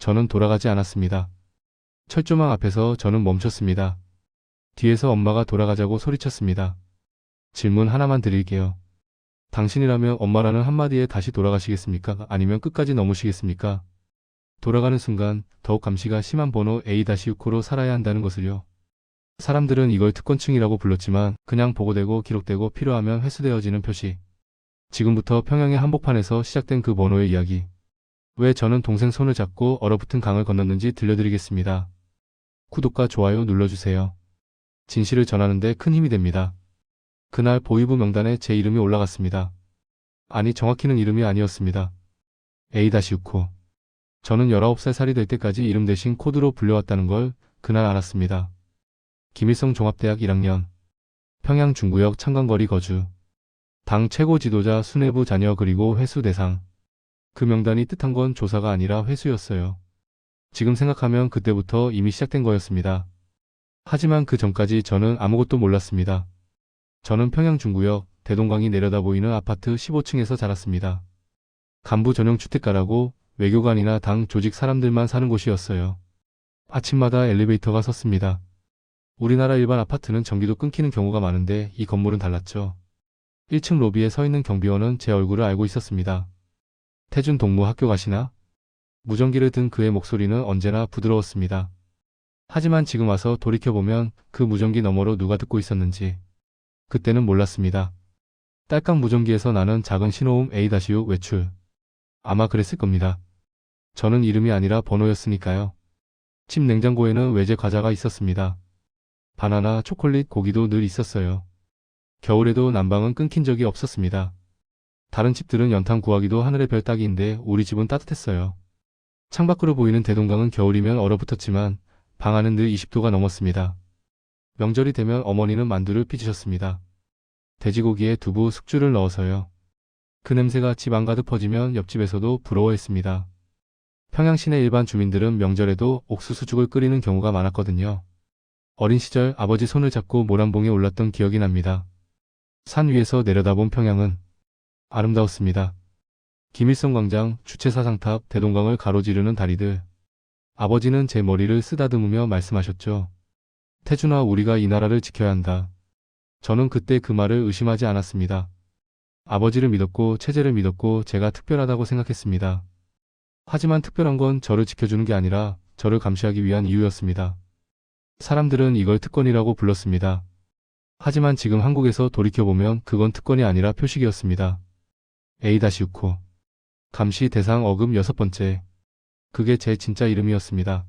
저는 돌아가지 않았습니다. 철조망 앞에서 저는 멈췄습니다. 뒤에서 엄마가 돌아가자고 소리쳤습니다. 질문 하나만 드릴게요. 당신이라면 엄마라는 한마디에 다시 돌아가시겠습니까? 아니면 끝까지 넘으시겠습니까? 돌아가는 순간 더욱 감시가 심한 번호 A-6호로 살아야 한다는 것을요. 사람들은 이걸 특권층이라고 불렀지만 그냥 보고되고 기록되고 필요하면 회수되어지는 표시. 지금부터 평양의 한복판에서 시작된 그 번호의 이야기. 왜 저는 동생 손을 잡고 얼어붙은 강을 건넜는지 들려드리겠습니다. 구독과 좋아요 눌러주세요. 진실을 전하는데 큰 힘이 됩니다. 그날 보위부 명단에 제 이름이 올라갔습니다. 아니, 정확히는 이름이 아니었습니다. A-6호. 저는 19살이 될 때까지 이름 대신 코드로 불려왔다는 걸 그날 알았습니다. 김일성 종합대학 1학년. 평양 중구역 창간거리 거주. 당 최고 지도자 수뇌부 자녀 그리고 회수 대상. 그 명단이 뜻한 건 조사가 아니라 회수였어요. 지금 생각하면 그때부터 이미 시작된 거였습니다. 하지만 그 전까지 저는 아무것도 몰랐습니다. 저는 평양 중구역 대동강이 내려다 보이는 아파트 15층에서 자랐습니다. 간부 전용 주택가라고 외교관이나 당 조직 사람들만 사는 곳이었어요. 아침마다 엘리베이터가 섰습니다. 우리나라 일반 아파트는 전기도 끊기는 경우가 많은데 이 건물은 달랐죠. 1층 로비에 서 있는 경비원은 제 얼굴을 알고 있었습니다. 태준 동무 학교 가시나? 무전기를 든 그의 목소리는 언제나 부드러웠습니다. 하지만 지금 와서 돌이켜보면 그 무전기 너머로 누가 듣고 있었는지 그때는 몰랐습니다. 딸깍 무전기에서 나는 작은 신호음 A-6 외출. 아마 그랬을 겁니다. 저는 이름이 아니라 번호였으니까요. 집 냉장고에는 외제 과자가 있었습니다. 바나나, 초콜릿, 고기도 늘 있었어요. 겨울에도 난방은 끊긴 적이 없었습니다. 다른 집들은 연탄 구하기도 하늘의 별 따기인데 우리 집은 따뜻했어요. 창밖으로 보이는 대동강은 겨울이면 얼어붙었지만 방 안은 늘 20도가 넘었습니다. 명절이 되면 어머니는 만두를 빚으셨습니다. 돼지고기에 두부, 숙주를 넣어서요. 그 냄새가 집 안가득 퍼지면 옆집에서도 부러워했습니다. 평양 시내 일반 주민들은 명절에도 옥수수죽을 끓이는 경우가 많았거든요. 어린 시절 아버지 손을 잡고 모란봉에 올랐던 기억이 납니다. 산 위에서 내려다본 평양은 아름다웠습니다. 김일성 광장, 주체사상탑, 대동강을 가로지르는 다리들. 아버지는 제 머리를 쓰다듬으며 말씀하셨죠. 태준아, 우리가 이 나라를 지켜야 한다. 저는 그때 그 말을 의심하지 않았습니다. 아버지를 믿었고 체제를 믿었고 제가 특별하다고 생각했습니다. 하지만 특별한 건 저를 지켜주는 게 아니라 저를 감시하기 위한 이유였습니다. 사람들은 이걸 특권이라고 불렀습니다. 하지만 지금 한국에서 돌이켜보면 그건 특권이 아니라 표식이었습니다. A-6호. 감시 대상 어급 6번째. 그게 제 진짜 이름이었습니다.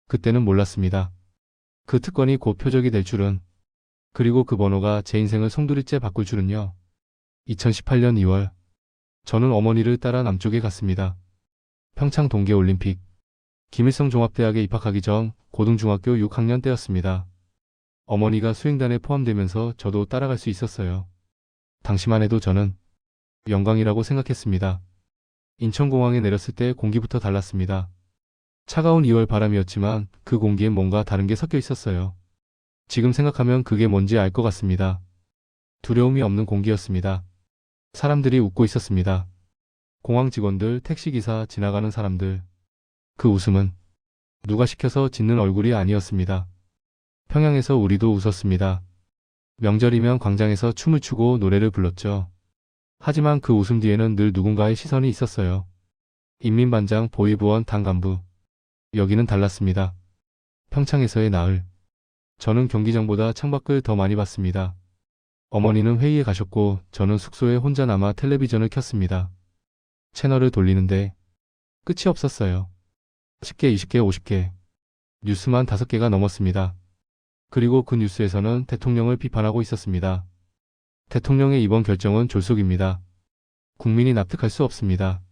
그때는 몰랐습니다. 그 특권이 곧 표적이 될 줄은. 그리고 그 번호가 제 인생을 송두리째 바꿀 줄은요. 2018년 2월. 저는 어머니를 따라 남쪽에 갔습니다. 평창 동계올림픽. 김일성 종합대학에 입학하기 전 고등중학교 6학년 때였습니다. 어머니가 수행단에 포함되면서 저도 따라갈 수 있었어요. 당시만 해도 저는 영광이라고 생각했습니다. 인천공항에 내렸을 때 공기부터 달랐습니다. 차가운 2월 바람이었지만 그 공기엔 뭔가 다른 게 섞여 있었어요. 지금 생각하면 그게 뭔지 알 것 같습니다. 두려움이 없는 공기였습니다. 사람들이 웃고 있었습니다. 공항 직원들, 택시기사, 지나가는 사람들. 그 웃음은 누가 시켜서 짓는 얼굴이 아니었습니다. 평양에서 우리도 웃었습니다. 명절이면 광장에서 춤을 추고 노래를 불렀죠. 하지만 그 웃음 뒤에는 늘 누군가의 시선이 있었어요. 인민반장, 보위부원, 당 간부. 여기는 달랐습니다. 평창에서의 나을. 저는 경기장보다 창밖을 더 많이 봤습니다. 어머니는 회의에 가셨고 저는 숙소에 혼자 남아 텔레비전을 켰습니다. 채널을 돌리는데 끝이 없었어요. 10개, 20개, 50개. 뉴스만 5개가 넘었습니다. 그리고 그 뉴스에서는 대통령을 비판하고 있었습니다. 대통령의 이번 결정은 졸속입니다. 국민이 납득할 수 없습니다.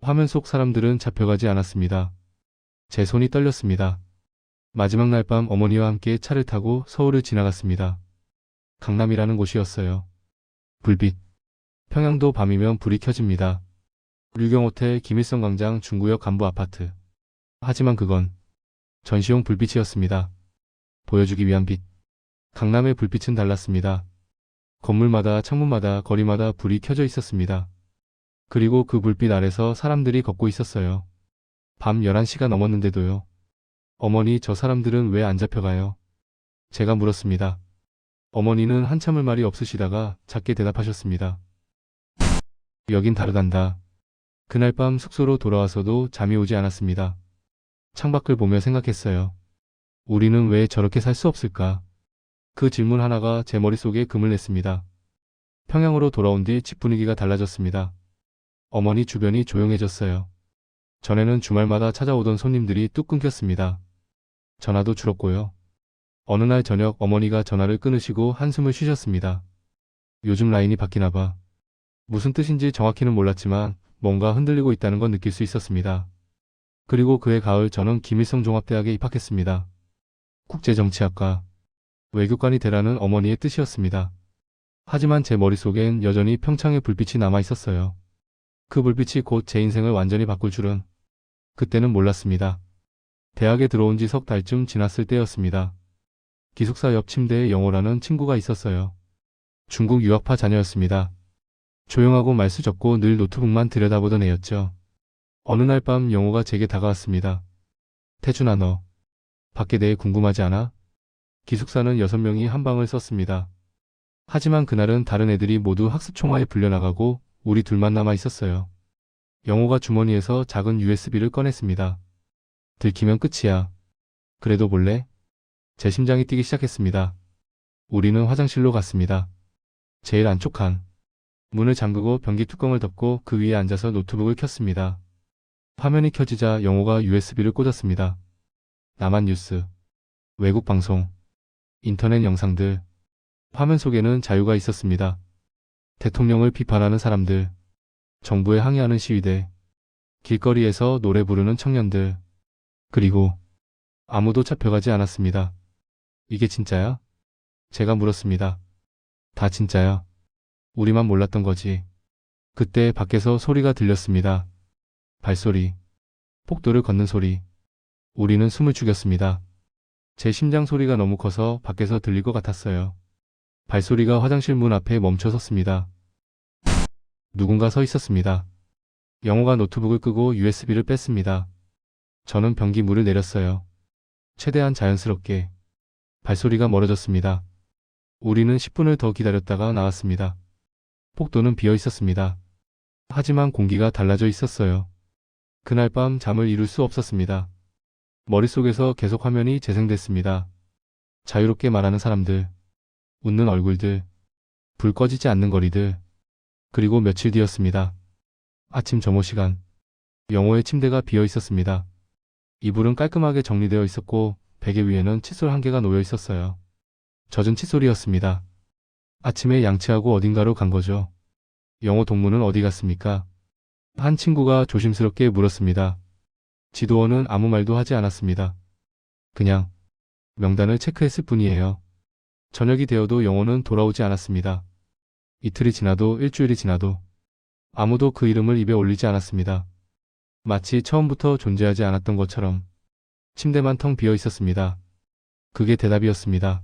화면 속 사람들은 잡혀가지 않았습니다. 제 손이 떨렸습니다. 마지막 날 밤 어머니와 함께 차를 타고 서울을 지나갔습니다. 강남이라는 곳이었어요. 불빛. 평양도 밤이면 불이 켜집니다. 류경호텔, 김일성 광장, 중구역 간부 아파트. 하지만 그건 전시용 불빛이었습니다. 보여주기 위한 빛. 강남의 불빛은 달랐습니다. 건물마다, 창문마다, 거리마다 불이 켜져 있었습니다. 그리고 그 불빛 아래서 사람들이 걷고 있었어요. 밤 11시가 넘었는데도요. 어머니, 저 사람들은 왜 안 잡혀가요? 제가 물었습니다. 어머니는 한참을 말이 없으시다가 작게 대답하셨습니다. 여긴 다르단다. 그날 밤 숙소로 돌아와서도 잠이 오지 않았습니다. 창밖을 보며 생각했어요. 우리는 왜 저렇게 살 수 없을까? 그 질문 하나가 제 머릿속에 금을 냈습니다. 평양으로 돌아온 뒤 집 분위기가 달라졌습니다. 어머니 주변이 조용해졌어요. 전에는 주말마다 찾아오던 손님들이 뚝 끊겼습니다. 전화도 줄었고요. 어느 날 저녁 어머니가 전화를 끊으시고 한숨을 쉬셨습니다. 요즘 라인이 바뀌나 봐. 무슨 뜻인지 정확히는 몰랐지만 뭔가 흔들리고 있다는 건 느낄 수 있었습니다. 그리고 그해 가을 저는 김일성 종합대학에 입학했습니다. 국제정치학과. 외교관이 되라는 어머니의 뜻이었습니다. 하지만 제 머릿속엔 여전히 평창의 불빛이 남아 있었어요. 그 불빛이 곧 제 인생을 완전히 바꿀 줄은 그때는 몰랐습니다. 대학에 들어온 지 석 달쯤 지났을 때였습니다. 기숙사 옆 침대에 영호라는 친구가 있었어요. 중국 유학파 자녀였습니다. 조용하고 말수 적고 늘 노트북만 들여다보던 애였죠. 어느 날 밤 영호가 제게 다가왔습니다. 태준아, 너 밖에 대해 궁금하지 않아? 기숙사는 6명이 한 방을 썼습니다. 하지만 그날은 다른 애들이 모두 학습총화에 불려나가고 우리 둘만 남아 있었어요. 영호가 주머니에서 작은 USB를 꺼냈습니다. 들키면 끝이야. 그래도 볼래? 제 심장이 뛰기 시작했습니다. 우리는 화장실로 갔습니다. 제일 안쪽 칸. 문을 잠그고 변기 뚜껑을 덮고 그 위에 앉아서 노트북을 켰습니다. 화면이 켜지자 영호가 USB를 꽂았습니다. 남한 뉴스, 외국 방송, 인터넷 영상들. 화면 속에는 자유가 있었습니다. 대통령을 비판하는 사람들, 정부에 항의하는 시위대, 길거리에서 노래 부르는 청년들. 그리고 아무도 잡혀가지 않았습니다. 이게 진짜야? 제가 물었습니다. 다 진짜야. 우리만 몰랐던 거지. 그때 밖에서 소리가 들렸습니다. 발소리, 폭도를 걷는 소리. 우리는 숨을 죽였습니다. 제 심장 소리가 너무 커서 밖에서 들릴 것 같았어요. 발소리가 화장실 문 앞에 멈춰 섰습니다. 누군가 서 있었습니다. 영호가 노트북을 끄고 USB를 뺐습니다. 저는 변기 물을 내렸어요. 최대한 자연스럽게. 발소리가 멀어졌습니다. 우리는 10분을 더 기다렸다가 나왔습니다. 폭도는 비어 있었습니다. 하지만 공기가 달라져 있었어요. 그날 밤 잠을 이룰 수 없었습니다. 머릿속에서 계속 화면이 재생됐습니다. 자유롭게 말하는 사람들, 웃는 얼굴들, 불 꺼지지 않는 거리들. 그리고 며칠 뒤였습니다. 아침 점호 시간. 영호의 침대가 비어 있었습니다. 이불은 깔끔하게 정리되어 있었고 베개 위에는 칫솔 한 개가 놓여 있었어요. 젖은 칫솔이었습니다. 아침에 양치하고 어딘가로 간 거죠. 영호 동무는 어디 갔습니까? 한 친구가 조심스럽게 물었습니다. 지도원은 아무 말도 하지 않았습니다. 그냥 명단을 체크했을 뿐이에요. 저녁이 되어도 영호는 돌아오지 않았습니다. 이틀이 지나도 일주일이 지나도 아무도 그 이름을 입에 올리지 않았습니다. 마치 처음부터 존재하지 않았던 것처럼 침대만 텅 비어 있었습니다. 그게 대답이었습니다.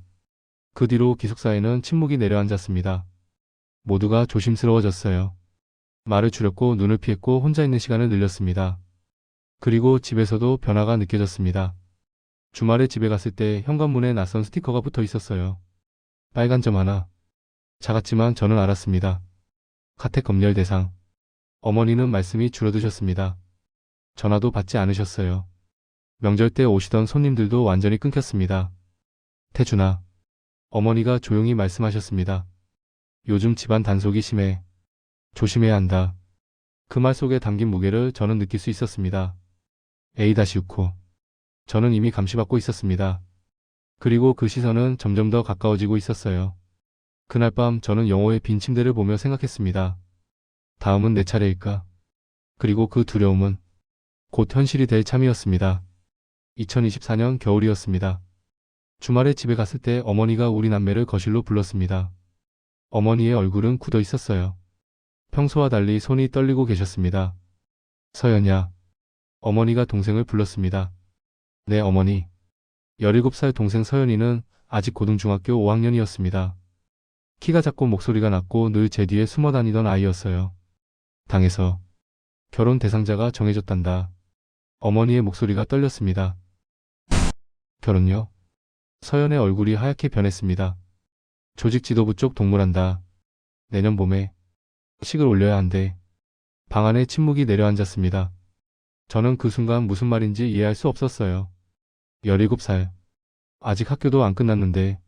그 뒤로 기숙사에는 침묵이 내려앉았습니다. 모두가 조심스러워졌어요. 말을 줄였고 눈을 피했고 혼자 있는 시간을 늘렸습니다. 그리고 집에서도 변화가 느껴졌습니다. 주말에 집에 갔을 때 현관문에 낯선 스티커가 붙어 있었어요. 빨간 점 하나. 작았지만 저는 알았습니다. 가택 검열 대상. 어머니는 말씀이 줄어드셨습니다. 전화도 받지 않으셨어요. 명절 때 오시던 손님들도 완전히 끊겼습니다. 태준아. 어머니가 조용히 말씀하셨습니다. 요즘 집안 단속이 심해. 조심해야 한다. 그 말 속에 담긴 무게를 저는 느낄 수 있었습니다. A-6호. 저는 이미 감시받고 있었습니다. 그리고 그 시선은 점점 더 가까워지고 있었어요. 그날 밤 저는 영호의 빈 침대를 보며 생각했습니다. 다음은 내 차례일까? 그리고 그 두려움은 곧 현실이 될 참이었습니다. 2024년 겨울이었습니다. 주말에 집에 갔을 때 어머니가 우리 남매를 거실로 불렀습니다. 어머니의 얼굴은 굳어 있었어요. 평소와 달리 손이 떨리고 계셨습니다. 서연야. 어머니가 동생을 불렀습니다. 네, 어머니. 17살 동생 서연이는 아직 고등중학교 5학년이었습니다. 키가 작고 목소리가 낮고 늘 제 뒤에 숨어 다니던 아이였어요. 당에서 결혼 대상자가 정해졌단다. 어머니의 목소리가 떨렸습니다. 결혼요? 서연의 얼굴이 하얗게 변했습니다. 조직 지도부 쪽 동물한다. 내년 봄에 식을 올려야 한대. 방 안에 침묵이 내려앉았습니다. 저는 그 순간 무슨 말인지 이해할 수 없었어요. 17살. 아직 학교도 안 끝났는데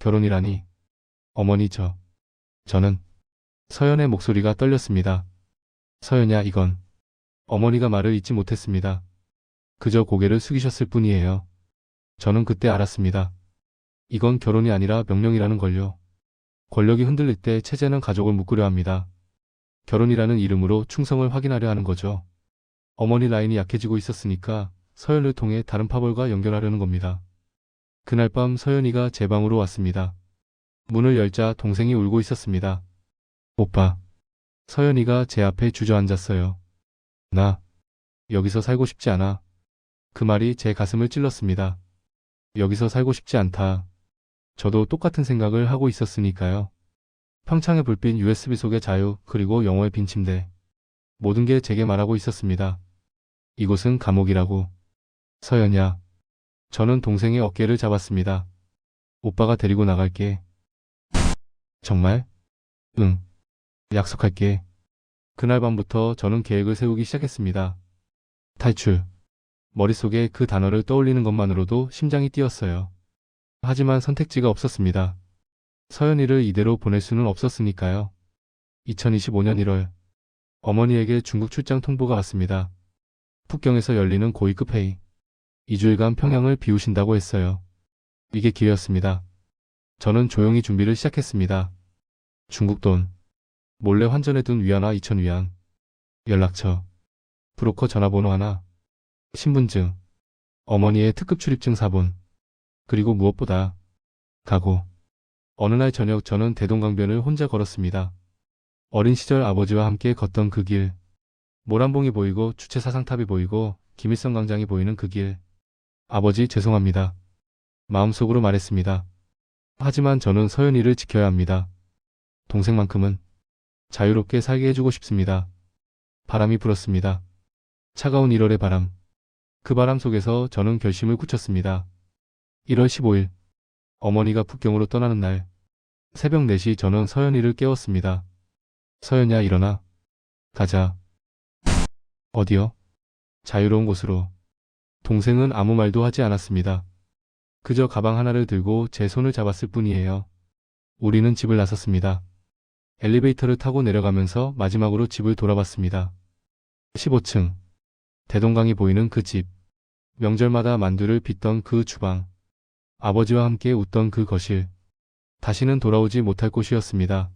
결혼이라니. 어머니 저는 서연의 목소리가 떨렸습니다. 서연야 이건. 어머니가 말을 잇지 못했습니다. 그저 고개를 숙이셨을 뿐이에요. 저는 그때 알았습니다. 이건 결혼이 아니라 명령이라는 걸요. 권력이 흔들릴 때 체제는 가족을 묶으려 합니다. 결혼이라는 이름으로 충성을 확인하려 하는 거죠. 어머니 라인이 약해지고 있었으니까 서연을 통해 다른 파벌과 연결하려는 겁니다. 그날 밤 서연이가 제 방으로 왔습니다. 문을 열자 동생이 울고 있었습니다. 오빠. 서연이가 제 앞에 주저앉았어요. 나 여기서 살고 싶지 않아. 그 말이 제 가슴을 찔렀습니다. 여기서 살고 싶지 않다. 저도 똑같은 생각을 하고 있었으니까요. 평창의 불빛, USB 속의 자유, 그리고 영어의 빈 침대. 모든 게 제게 말하고 있었습니다. 이곳은 감옥이라고. 서연야. 저는 동생의 어깨를 잡았습니다. 오빠가 데리고 나갈게. 정말? 응. 약속할게. 그날 밤부터 저는 계획을 세우기 시작했습니다. 탈출. 머릿속에 그 단어를 떠올리는 것만으로도 심장이 뛰었어요. 하지만 선택지가 없었습니다. 서연이를 이대로 보낼 수는 없었으니까요. 2025년 1월 어머니에게 중국 출장 통보가 왔습니다. 북경에서 열리는 고위급 회의. 2주일간 평양을 비우신다고 했어요. 이게 기회였습니다. 저는 조용히 준비를 시작했습니다. 중국 돈, 몰래 환전해둔 위안화 2,000위안, 연락처, 브로커 전화번호 하나, 신분증, 어머니의 특급 출입증 4본, 그리고 무엇보다 각오. 어느 날 저녁 저는 대동강변을 혼자 걸었습니다. 어린 시절 아버지와 함께 걷던 그 길. 모란봉이 보이고 주체사상탑이 보이고 김일성 광장이 보이는 그 길. 아버지 죄송합니다. 마음속으로 말했습니다. 하지만 저는 서연이를 지켜야 합니다. 동생만큼은 자유롭게 살게 해주고 싶습니다. 바람이 불었습니다. 차가운 1월의 바람. 그 바람 속에서 저는 결심을 굳혔습니다. 1월 15일. 어머니가 북경으로 떠나는 날. 새벽 4시 저는 서연이를 깨웠습니다. 서연야 일어나. 가자. 어디요? 자유로운 곳으로. 동생은 아무 말도 하지 않았습니다. 그저 가방 하나를 들고 제 손을 잡았을 뿐이에요. 우리는 집을 나섰습니다. 엘리베이터를 타고 내려가면서 마지막으로 집을 돌아봤습니다. 15층. 대동강이 보이는 그 집. 명절마다 만두를 빚던 그 주방. 아버지와 함께 웃던 그 거실. 다시는 돌아오지 못할 곳이었습니다.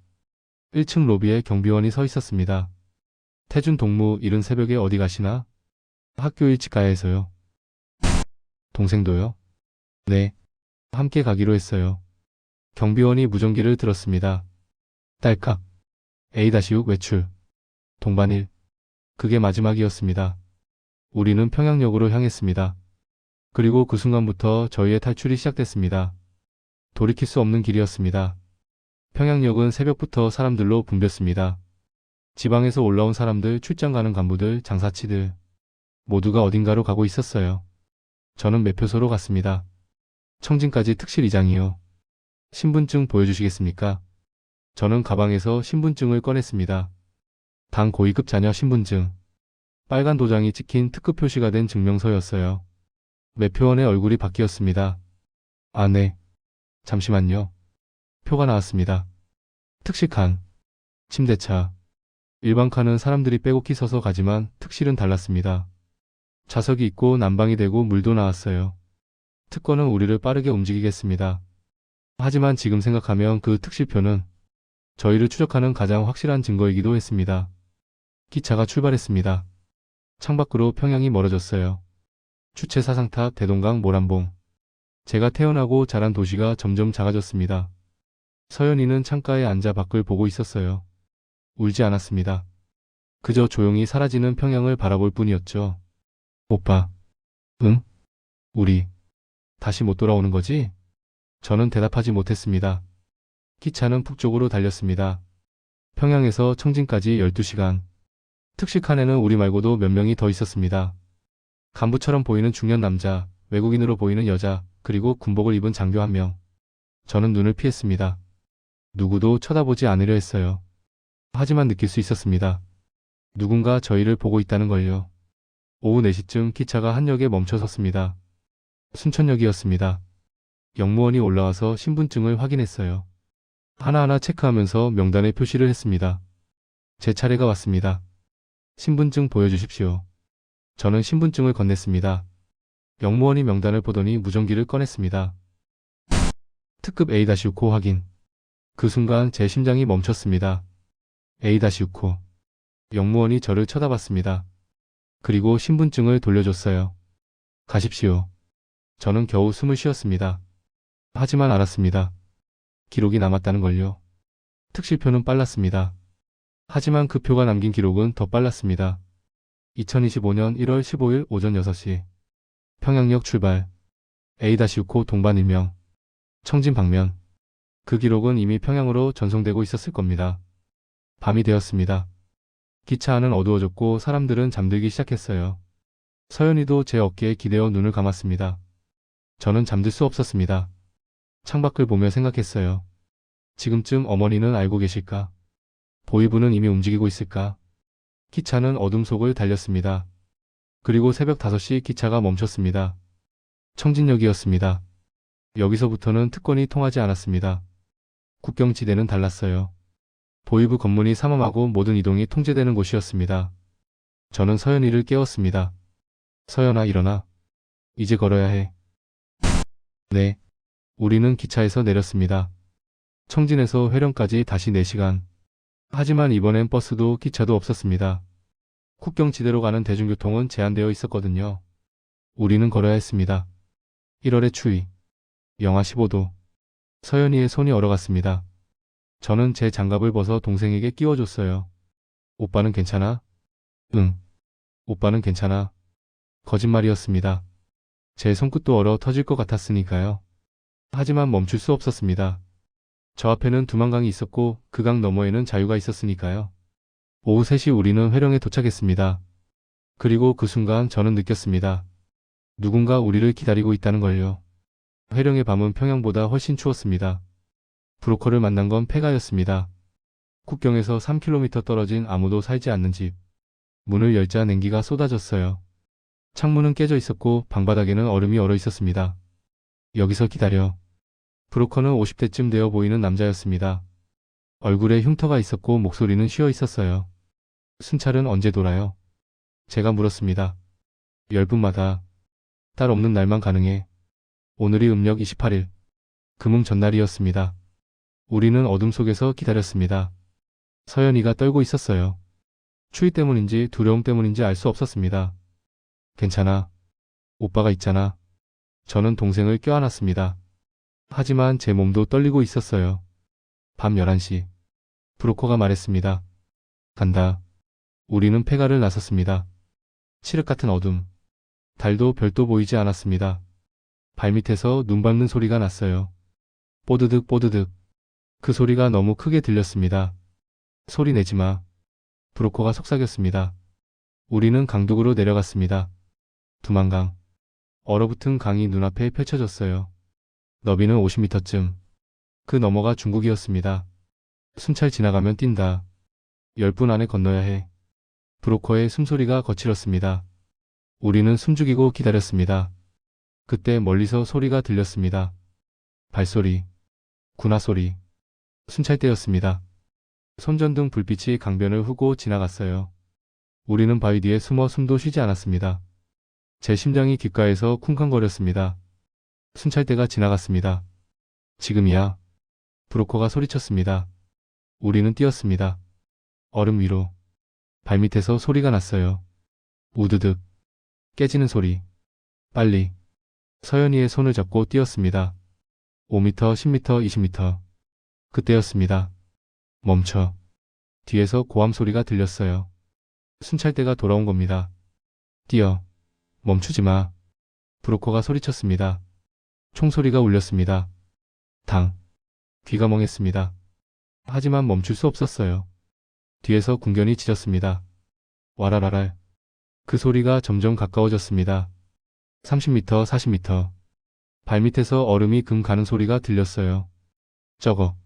1층 로비에 경비원이 서 있었습니다. 태준 동무 이른 새벽에 어디 가시나? 학교 일찍 가야 해서요. 동생도요? 네. 함께 가기로 했어요. 경비원이 무전기를 들었습니다. 딸깍. A-6 외출. 동반일. 그게 마지막이었습니다. 우리는 평양역으로 향했습니다. 그리고 그 순간부터 저희의 탈출이 시작됐습니다. 돌이킬 수 없는 길이었습니다. 평양역은 새벽부터 사람들로 붐볐습니다. 지방에서 올라온 사람들, 출장 가는 간부들, 장사치들. 모두가 어딘가로 가고 있었어요. 저는 매표소로 갔습니다. 청진까지 특실 이장이요. 신분증 보여주시겠습니까? 저는 가방에서 신분증을 꺼냈습니다. 당 고위급 자녀 신분증. 빨간 도장이 찍힌 특급 표시가 된 증명서였어요. 매표원의 얼굴이 바뀌었습니다. 아, 네. 잠시만요. 표가 나왔습니다. 특실 칸. 침대차. 일반 칸은 사람들이 빼곡히 서서 가지만 특실은 달랐습니다. 좌석이 있고 난방이 되고 물도 나왔어요. 특권은 우리를 빠르게 움직이겠습니다. 하지만 지금 생각하면 그 특실표는 저희를 추적하는 가장 확실한 증거이기도 했습니다. 기차가 출발했습니다. 창밖으로 평양이 멀어졌어요. 주체사상탑, 대동강, 모란봉. 제가 태어나고 자란 도시가 점점 작아졌습니다. 서연이는 창가에 앉아 밖을 보고 있었어요. 울지 않았습니다. 그저 조용히 사라지는 평양을 바라볼 뿐이었죠. 오빠. 응? 우리 다시 못 돌아오는 거지? 저는 대답하지 못했습니다. 기차는 북쪽으로 달렸습니다. 평양에서 청진까지 12시간. 특실 칸에는 우리 말고도 몇 명이 더 있었습니다. 간부처럼 보이는 중년 남자, 외국인으로 보이는 여자, 그리고 군복을 입은 장교 한 명. 저는 눈을 피했습니다. 누구도 쳐다보지 않으려 했어요. 하지만 느낄 수 있었습니다. 누군가 저희를 보고 있다는 걸요. 오후 4시쯤 기차가 한 역에 멈춰 섰습니다. 순천역이었습니다. 역무원이 올라와서 신분증을 확인했어요. 하나하나 체크하면서 명단에 표시를 했습니다. 제 차례가 왔습니다. 신분증 보여주십시오. 저는 신분증을 건넸습니다. 역무원이 명단을 보더니 무전기를 꺼냈습니다. 특급 A-6호 확인. 그 순간 제 심장이 멈췄습니다. A-6호. 역무원이 저를 쳐다봤습니다. 그리고 신분증을 돌려줬어요. 가십시오. 저는 겨우 숨을 쉬었습니다. 하지만 알았습니다. 기록이 남았다는 걸요. 특실표는 빨랐습니다. 하지만 그 표가 남긴 기록은 더 빨랐습니다. 2025년 1월 15일 오전 6시. 평양역 출발. A-6호 동반 1명. 청진 방면. 그 기록은 이미 평양으로 전송되고 있었을 겁니다. 밤이 되었습니다. 기차 안은 어두워졌고 사람들은 잠들기 시작했어요. 서연이도 제 어깨에 기대어 눈을 감았습니다. 저는 잠들 수 없었습니다. 창밖을 보며 생각했어요. 지금쯤 어머니는 알고 계실까? 보이부는 이미 움직이고 있을까? 기차는 어둠 속을 달렸습니다. 그리고 새벽 5시 기차가 멈췄습니다. 청진역이었습니다. 여기서부터는 특권이 통하지 않았습니다. 국경지대는 달랐어요. 보이부 검문이 삼엄하고 모든 이동이 통제되는 곳이었습니다. 저는 서연이를 깨웠습니다. 서연아, 일어나. 이제 걸어야 해. 네. 우리는 기차에서 내렸습니다. 청진에서 회령까지 다시 4시간. 하지만 이번엔 버스도 기차도 없었습니다. 국경지대로 가는 대중교통은 제한되어 있었거든요. 우리는 걸어야 했습니다. 1월의 추위. 영하 15도. 서연이의 손이 얼어갔습니다. 저는 제 장갑을 벗어 동생에게 끼워줬어요. 오빠는 괜찮아? 응. 오빠는 괜찮아. 거짓말이었습니다. 제 손끝도 얼어 터질 것 같았으니까요. 하지만 멈출 수 없었습니다. 저 앞에는 두만강이 있었고 그 강 너머에는 자유가 있었으니까요. 오후 3시 우리는 회령에 도착했습니다. 그리고 그 순간 저는 느꼈습니다. 누군가 우리를 기다리고 있다는 걸요. 회령의 밤은 평양보다 훨씬 추웠습니다. 브로커를 만난 건 폐가였습니다. 국경에서 3km 떨어진 아무도 살지 않는 집. 문을 열자 냉기가 쏟아졌어요. 창문은 깨져 있었고 방바닥에는 얼음이 얼어 있었습니다. 여기서 기다려. 브로커는 50대쯤 되어 보이는 남자였습니다. 얼굴에 흉터가 있었고 목소리는 쉬어 있었어요. 순찰은 언제 돌아요? 제가 물었습니다. 10분마다. 딸 없는 날만 가능해. 오늘이 음력 28일. 금음 전날이었습니다. 우리는 어둠 속에서 기다렸습니다. 서연이가 떨고 있었어요. 추위 때문인지 두려움 때문인지 알 수 없었습니다. 괜찮아. 오빠가 있잖아. 저는 동생을 껴안았습니다. 하지만 제 몸도 떨리고 있었어요. 밤 11시. 브로커가 말했습니다. 간다. 우리는 폐가를 나섰습니다. 칠흑 같은 어둠. 달도 별도 보이지 않았습니다. 발밑에서 눈 밟는 소리가 났어요. 뽀드득 뽀드득. 그 소리가 너무 크게 들렸습니다. 소리 내지 마. 브로커가 속삭였습니다. 우리는 강둑으로 내려갔습니다. 두만강. 얼어붙은 강이 눈앞에 펼쳐졌어요. 너비는 50m쯤. 그 너머가 중국이었습니다. 순찰 지나가면 뛴다. 10분 안에 건너야 해. 브로커의 숨소리가 거칠었습니다. 우리는 숨죽이고 기다렸습니다. 그때 멀리서 소리가 들렸습니다. 발소리. 군화 소리. 순찰대였습니다. 손전등 불빛이 강변을 후고 지나갔어요. 우리는 바위 뒤에 숨어 숨도 쉬지 않았습니다. 제 심장이 귓가에서 쿵쾅거렸습니다. 순찰대가 지나갔습니다. 지금이야. 브로커가 소리쳤습니다. 우리는 뛰었습니다. 얼음 위로. 발밑에서 소리가 났어요. 우드득. 깨지는 소리. 빨리. 서연이의 손을 잡고 뛰었습니다. 5m, 10m, 20m. 그때였습니다. 멈춰. 뒤에서 고함 소리가 들렸어요. 순찰대가 돌아온 겁니다. 뛰어. 멈추지 마. 브로커가 소리쳤습니다. 총소리가 울렸습니다. 당. 귀가 멍했습니다. 하지만 멈출 수 없었어요. 뒤에서 군견이 짖었습니다. 와라라랄. 그 소리가 점점 가까워졌습니다. 30m, 40m. 발밑에서 얼음이 금 가는 소리가 들렸어요. 저거.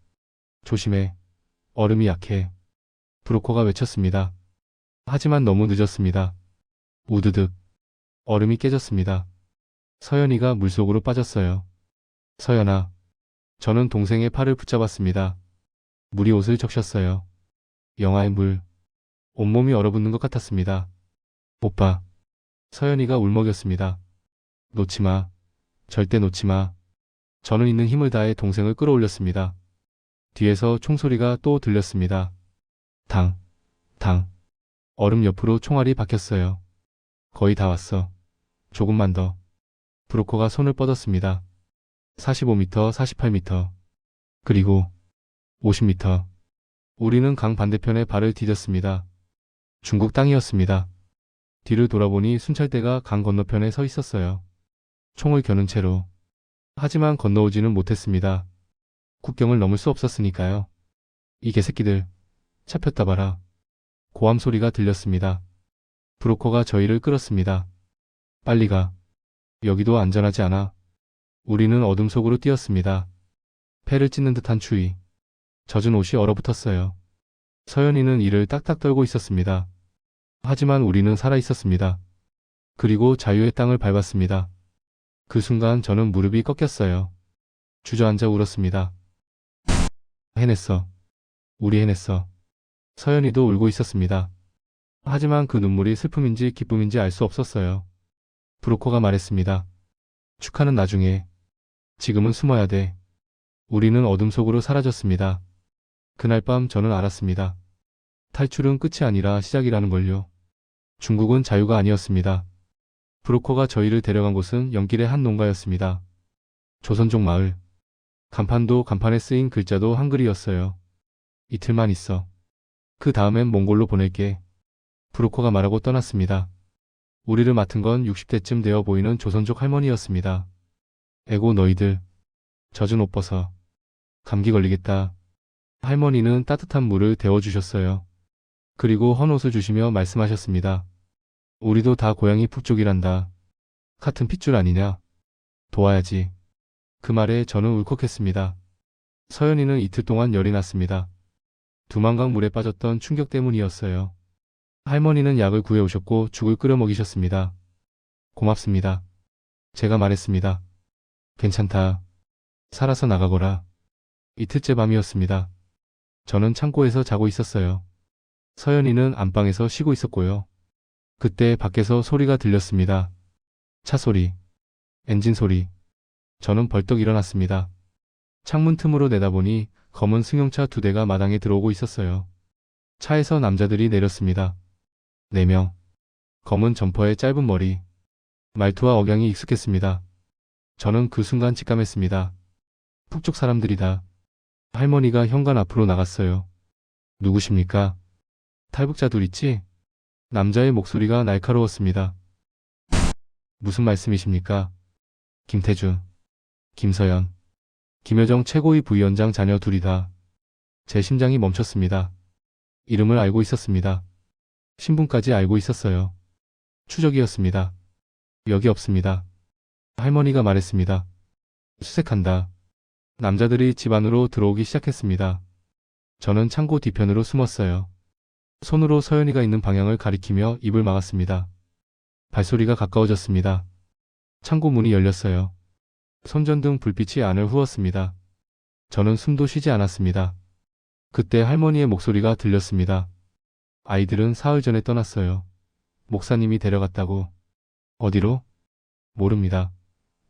조심해. 얼음이 약해. 브로커가 외쳤습니다. 하지만 너무 늦었습니다. 우드득. 얼음이 깨졌습니다. 서연이가 물속으로 빠졌어요. 서연아. 저는 동생의 팔을 붙잡았습니다. 물이 옷을 적셨어요. 영하의 물. 온몸이 얼어붙는 것 같았습니다. 오빠. 서연이가 울먹였습니다. 놓지마. 절대 놓지마. 저는 있는 힘을 다해 동생을 끌어올렸습니다. 뒤에서 총소리가 또 들렸습니다. 당. 당. 얼음 옆으로 총알이 박혔어요. 거의 다 왔어. 조금만 더. 브로커가 손을 뻗었습니다. 45m, 48m. 그리고 50m. 우리는 강 반대편에 발을 디뎠습니다. 중국 땅이었습니다. 뒤를 돌아보니 순찰대가 강 건너편에 서 있었어요. 총을 겨눈 채로. 하지만 건너오지는 못했습니다. 국경을 넘을 수 없었으니까요. 이 개새끼들. 잡혔다 봐라. 고함 소리가 들렸습니다. 브로커가 저희를 끌었습니다. 빨리 가. 여기도 안전하지 않아. 우리는 어둠 속으로 뛰었습니다. 폐를 찢는 듯한 추위. 젖은 옷이 얼어붙었어요. 서연이는 이를 딱딱 떨고 있었습니다. 하지만 우리는 살아 있었습니다. 그리고 자유의 땅을 밟았습니다. 그 순간 저는 무릎이 꺾였어요. 주저앉아 울었습니다. 해냈어. 우리 해냈어. 서연이도 울고 있었습니다. 하지만 그 눈물이 슬픔인지 기쁨인지 알 수 없었어요. 브로커가 말했습니다. 축하는 나중에. 지금은 숨어야 돼. 우리는 어둠 속으로 사라졌습니다. 그날 밤 저는 알았습니다. 탈출은 끝이 아니라 시작이라는 걸요. 중국은 자유가 아니었습니다. 브로커가 저희를 데려간 곳은 연길의 한 농가였습니다. 조선족 마을. 간판도 간판에 쓰인 글자도 한글이었어요. 이틀만 있어. 그 다음엔 몽골로 보낼게. 브로커가 말하고 떠났습니다. 우리를 맡은 건 60대쯤 되어 보이는 조선족 할머니였습니다. 에고 너희들. 젖은 옷 벗어. 감기 걸리겠다. 할머니는 따뜻한 물을 데워주셨어요. 그리고 헌옷을 주시며 말씀하셨습니다. 우리도 다 고향이 북쪽이란다. 같은 핏줄 아니냐. 도와야지. 그 말에 저는 울컥했습니다. 서연이는 이틀 동안 열이 났습니다. 두만강 물에 빠졌던 충격 때문이었어요. 할머니는 약을 구해오셨고 죽을 끓여 먹이셨습니다. 고맙습니다. 제가 말했습니다. 괜찮다. 살아서 나가거라. 이틀째 밤이었습니다. 저는 창고에서 자고 있었어요. 서연이는 안방에서 쉬고 있었고요. 그때 밖에서 소리가 들렸습니다. 차 소리, 엔진 소리. 저는 벌떡 일어났습니다. 창문 틈으로 내다보니 검은 승용차 2대가 마당에 들어오고 있었어요. 차에서 남자들이 내렸습니다. 4명. 검은 점퍼에 짧은 머리. 말투와 억양이 익숙했습니다. 저는 그 순간 직감했습니다. 북쪽 사람들이다. 할머니가 현관 앞으로 나갔어요. 누구십니까? 탈북자 둘 있지? 남자의 목소리가 날카로웠습니다. 무슨 말씀이십니까? 김태준, 김서연, 김여정 최고위 부위원장 자녀 둘이다. 제 심장이 멈췄습니다. 이름을 알고 있었습니다. 신분까지 알고 있었어요. 추적이었습니다. 여기 없습니다. 할머니가 말했습니다. 수색한다. 남자들이 집 안으로 들어오기 시작했습니다. 저는 창고 뒤편으로 숨었어요. 손으로 서연이가 있는 방향을 가리키며 입을 막았습니다. 발소리가 가까워졌습니다. 창고 문이 열렸어요. 손전등 불빛이 안을 후었습니다. 저는 숨도 쉬지 않았습니다. 그때 할머니의 목소리가 들렸습니다. 아이들은 사흘 전에 떠났어요. 목사님이 데려갔다고. 어디로? 모릅니다.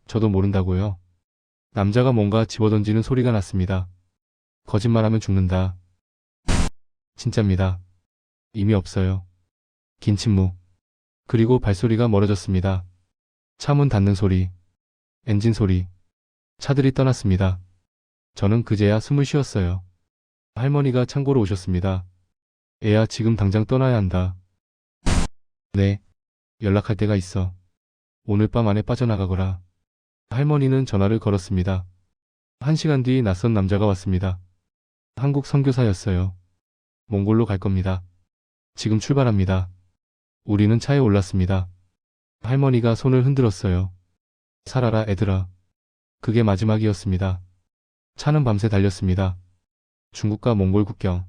저도 모른다고요. 남자가 뭔가 집어던지는 소리가 났습니다. 거짓말하면 죽는다. 진짜입니다. 이미 없어요. 긴 침묵. 그리고 발소리가 멀어졌습니다. 차문 닫는 소리. 엔진 소리. 차들이 떠났습니다. 저는 그제야 숨을 쉬었어요. 할머니가 창고로 오셨습니다. 애야 지금 당장 떠나야 한다. 네. 연락할 데가 있어. 오늘 밤 안에 빠져나가거라. 할머니는 전화를 걸었습니다. 1시간 뒤 낯선 남자가 왔습니다. 한국 선교사였어요. 몽골로 갈 겁니다. 지금 출발합니다. 우리는 차에 올랐습니다. 할머니가 손을 흔들었어요. 살아라 애들아. 그게 마지막이었습니다. 차는 밤새 달렸습니다. 중국과 몽골 국경.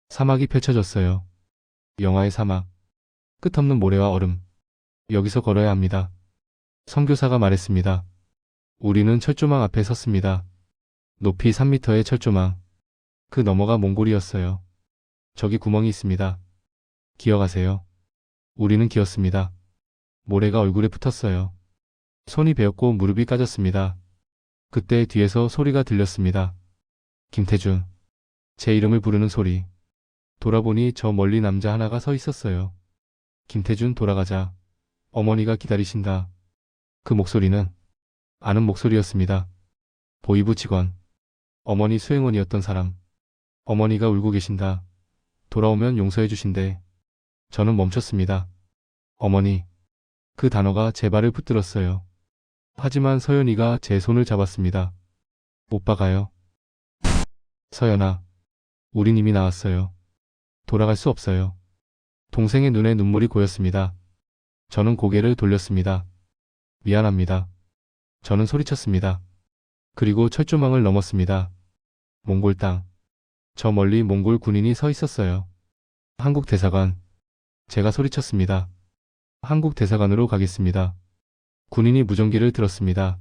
사막이 펼쳐졌어요. 영화의 사막. 끝없는 모래와 얼음. 여기서 걸어야 합니다. 선교사가 말했습니다. 우리는 철조망 앞에 섰습니다. 높이 3m의 철조망. 그 너머가 몽골이었어요. 저기 구멍이 있습니다. 기어가세요. 우리는 기었습니다. 모래가 얼굴에 붙었어요. 손이 베었고 무릎이 까졌습니다. 그때 뒤에서 소리가 들렸습니다. 김태준. 제 이름을 부르는 소리. 돌아보니 저 멀리 남자 하나가 서 있었어요. 김태준 돌아가자. 어머니가 기다리신다. 그 목소리는 아는 목소리였습니다. 보이부 직원. 어머니 수행원이었던 사람. 어머니가 울고 계신다. 돌아오면 용서해 주신대. 저는 멈췄습니다. 어머니. 그 단어가 제 발을 붙들었어요. 하지만 서연이가 제 손을 잡았습니다. 오빠 가요. 서연아. 우린 이미 나왔어요. 돌아갈 수 없어요. 동생의 눈에 눈물이 고였습니다. 저는 고개를 돌렸습니다. 미안합니다. 저는 소리쳤습니다. 그리고 철조망을 넘었습니다. 몽골 땅. 저 멀리 몽골 군인이 서 있었어요. 한국 대사관. 제가 소리쳤습니다. 한국 대사관으로 가겠습니다. 군인이 무전기를 들었습니다.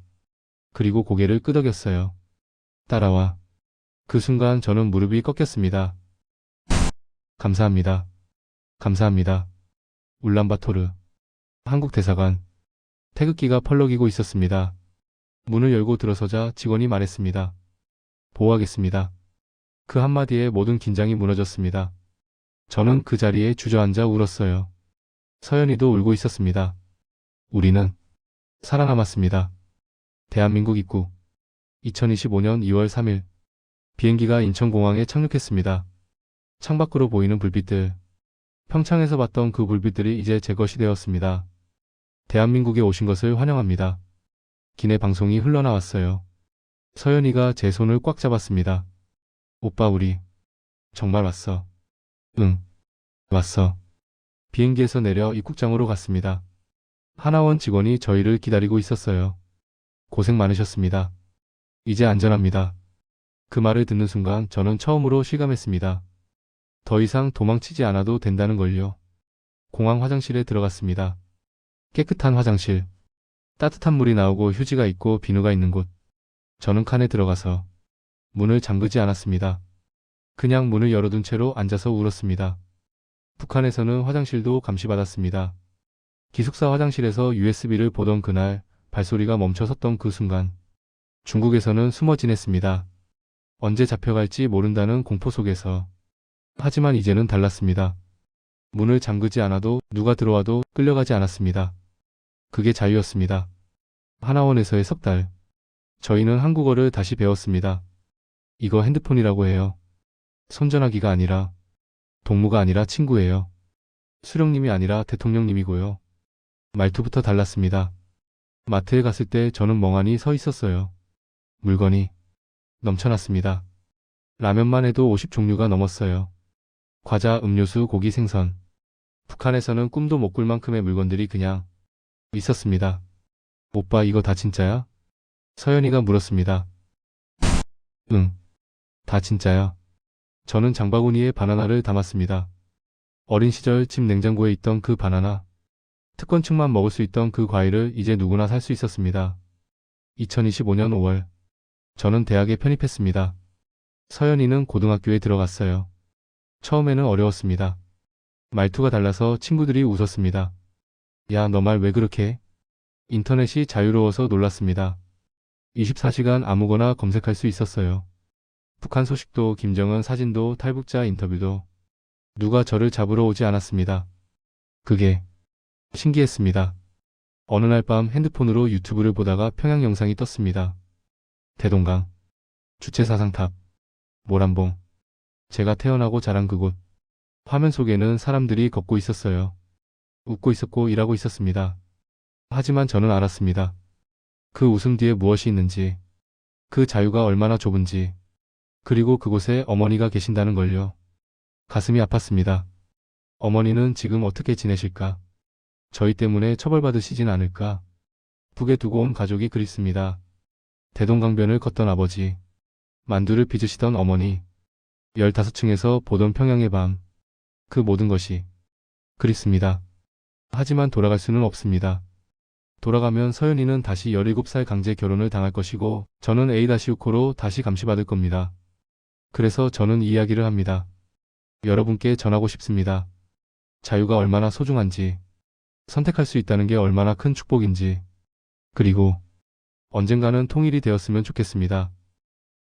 그리고 고개를 끄덕였어요. 따라와. 그 순간 저는 무릎이 꺾였습니다. 감사합니다. 감사합니다. 울란바토르. 한국 대사관. 태극기가 펄럭이고 있었습니다. 문을 열고 들어서자 직원이 말했습니다. 보호하겠습니다. 그 한마디에 모든 긴장이 무너졌습니다. 저는 그 자리에 주저앉아 울었어요. 서연이도 울고 있었습니다. 우리는 살아남았습니다. 대한민국 입국. 2025년 2월 3일. 비행기가 인천공항에 착륙했습니다. 창밖으로 보이는 불빛들. 평창에서 봤던 그 불빛들이 이제 제 것이 되었습니다. 대한민국에 오신 것을 환영합니다. 기내 방송이 흘러나왔어요. 서연이가 제 손을 꽉 잡았습니다. 오빠 우리 정말 왔어. 응. 왔어. 비행기에서 내려 입국장으로 갔습니다. 하나원 직원이 저희를 기다리고 있었어요. 고생 많으셨습니다. 이제 안전합니다. 그 말을 듣는 순간 저는 처음으로 실감했습니다. 더 이상 도망치지 않아도 된다는 걸요. 공항 화장실에 들어갔습니다. 깨끗한 화장실. 따뜻한 물이 나오고 휴지가 있고 비누가 있는 곳. 저는 칸에 들어가서 문을 잠그지 않았습니다. 그냥 문을 열어둔 채로 앉아서 울었습니다. 북한에서는 화장실도 감시받았습니다. 기숙사 화장실에서 USB를 보던 그날 발소리가 멈춰 섰던 그 순간 중국에서는 숨어 지냈습니다. 언제 잡혀갈지 모른다는 공포 속에서. 하지만 이제는 달랐습니다. 문을 잠그지 않아도 누가 들어와도 끌려가지 않았습니다. 그게 자유였습니다. 하나원에서의 석 달. 저희는 한국어를 다시 배웠습니다. 이거 핸드폰이라고 해요. 손전화기가 아니라, 동무가 아니라 친구예요. 수령님이 아니라 대통령님이고요. 말투부터 달랐습니다. 마트에 갔을 때 저는 멍하니 서 있었어요. 물건이 넘쳐났습니다. 라면만 해도 50종류가 넘었어요. 과자, 음료수, 고기, 생선. 북한에서는 꿈도 못 꿀 만큼의 물건들이 그냥 있었습니다. 오빠 이거 다 진짜야? 서연이가 물었습니다. 응. 다 진짜야. 저는 장바구니에 바나나를 담았습니다. 어린 시절 집 냉장고에 있던 그 바나나. 특권층만 먹을 수 있던 그 과일을 이제 누구나 살 수 있었습니다. 2025년 5월. 저는 대학에 편입했습니다. 서연이는 고등학교에 들어갔어요. 처음에는 어려웠습니다. 말투가 달라서 친구들이 웃었습니다. 야, 너 말 왜 그렇게 해? 인터넷이 자유로워서 놀랐습니다. 24시간 아무거나 검색할 수 있었어요. 북한 소식도 김정은 사진도 탈북자 인터뷰도 누가 저를 잡으러 오지 않았습니다. 그게 신기했습니다. 어느 날 밤 핸드폰으로 유튜브를 보다가 평양 영상이 떴습니다. 대동강, 주체사상탑, 모란봉. 제가 태어나고 자란 그곳. 화면 속에는 사람들이 걷고 있었어요. 웃고 있었고 일하고 있었습니다. 하지만 저는 알았습니다. 그 웃음 뒤에 무엇이 있는지, 그 자유가 얼마나 좁은지, 그리고 그곳에 어머니가 계신다는 걸요. 가슴이 아팠습니다. 어머니는 지금 어떻게 지내실까? 저희 때문에 처벌받으시진 않을까. 북에 두고 온 가족이 그립습니다. 대동강변을 걷던 아버지, 만두를 빚으시던 어머니, 15층에서 보던 평양의 밤, 그 모든 것이 그립습니다. 하지만 돌아갈 수는 없습니다. 돌아가면 서연이는 다시 17살 강제 결혼을 당할 것이고 저는 A-6호로 다시 감시받을 겁니다. 그래서 저는 이 이야기를 합니다. 여러분께 전하고 싶습니다. 자유가 얼마나 소중한지, 선택할 수 있다는 게 얼마나 큰 축복인지, 그리고 언젠가는 통일이 되었으면 좋겠습니다.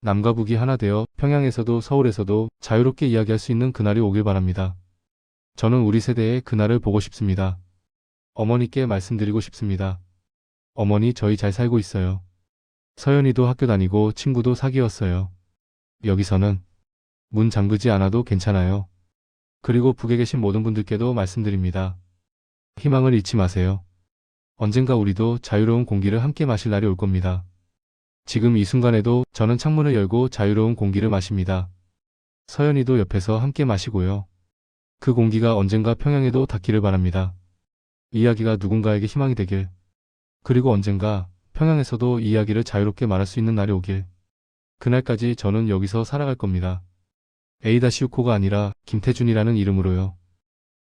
남과 북이 하나 되어 평양에서도 서울에서도 자유롭게 이야기할 수 있는 그날이 오길 바랍니다. 저는 우리 세대의 그날을 보고 싶습니다. 어머니께 말씀드리고 싶습니다. 어머니, 저희 잘 살고 있어요. 서연이도 학교 다니고 친구도 사귀었어요. 여기서는 문 잠그지 않아도 괜찮아요. 그리고 북에 계신 모든 분들께도 말씀드립니다. 희망을 잃지 마세요. 언젠가 우리도 자유로운 공기를 함께 마실 날이 올 겁니다. 지금 이 순간에도 저는 창문을 열고 자유로운 공기를 마십니다. 서연이도 옆에서 함께 마시고요. 그 공기가 언젠가 평양에도 닿기를 바랍니다. 이야기가 누군가에게 희망이 되길. 그리고 언젠가 평양에서도 이 이야기를 자유롭게 말할 수 있는 날이 오길. 그날까지 저는 여기서 살아갈 겁니다. A-6호가 아니라 김태준이라는 이름으로요.